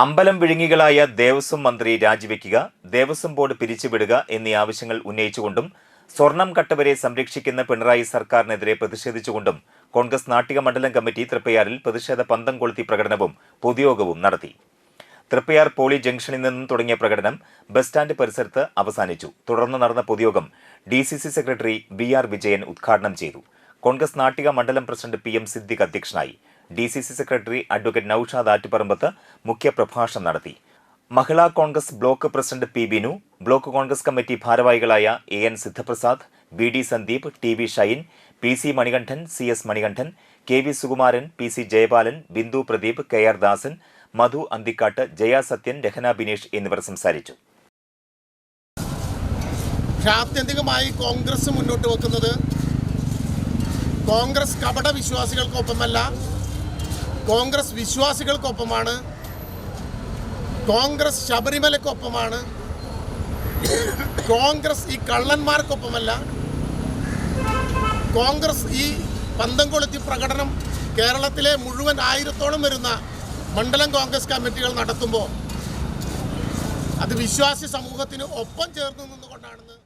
അമ്പലം വിഴുങ്ങികളായ ദേവസ്വം മന്ത്രി രാജിവെക്കുക, ദേവസ്വം ബോർഡ് പിരിച്ചുവിടുക എന്നീ ആവശ്യങ്ങൾ ഉന്നയിച്ചുകൊണ്ടും സ്വർണം കട്ടവരെ സംരക്ഷിക്കുന്ന പിണറായി സർക്കാരിനെതിരെ പ്രതിഷേധിച്ചുകൊണ്ടും കോൺഗ്രസ് നാട്ടിക മണ്ഡലം കമ്മിറ്റി തൃപ്പയാറിൽ പ്രതിഷേധ പന്തം കൊളുത്തി പ്രകടനവും പൊതുയോഗവും നടത്തി. തൃപ്പയാർ പോളി ജംഗ്ഷനിൽ നിന്നും തുടങ്ങിയ പ്രകടനം ബസ് സ്റ്റാൻഡ് പരിസരത്ത് അവസാനിച്ചു. തുടർന്ന് നടന്ന പൊതുയോഗം DCC സെക്രട്ടറി BR വിജയൻ ഉദ്ഘാടനം ചെയ്തു. കോൺഗ്രസ് നാട്ടിക മണ്ഡലം പ്രസിഡന്റ് PM സിദ്ദിഖ് അധ്യക്ഷനായി. DCC secretary advocate Naushad Attuparambath മുഖ്യപ്രഭാഷണം നടത്തി. Mahila Congress block president P Binu, block Congress committee ഭാരവാഹികളായ AN Sidhaprasad, BD Sandeep, TV Shine, PC Manikandan, CS Manikandan, KV Sukumaran, PC Jayapalan, Bindu Pradeep, KR Dasan, Madhu Anthikkad, Jaya Sathyan, Rehana Bineesh എന്നിവർ സംസാരിച്ചു. ആത്യന്തികമായി കോൺഗ്രസ് മുന്നോട്ട് വെക്കുന്നത് കോൺഗ്രസ് കപട വിശ്വാസികൾക്കൊപ്പമല്ല, കോൺഗ്രസ് വിശ്വാസികൾക്കൊപ്പമാണ്, കോൺഗ്രസ് ശബരിമലക്കൊപ്പമാണ്, കോൺഗ്രസ് ഈ കള്ളന്മാർക്കൊപ്പമല്ല. കോൺഗ്രസ് ഈ പന്തം കൊളുത്തി പ്രകടനം കേരളത്തിലെ മുഴുവൻ 1000-ഓളം വരുന്ന മണ്ഡലം കോൺഗ്രസ് കമ്മിറ്റികൾ നടത്തുമ്പോൾ അത് വിശ്വാസി സമൂഹത്തിന് ഒപ്പം ചേർന്ന് നിന്നുകൊണ്ടാണ്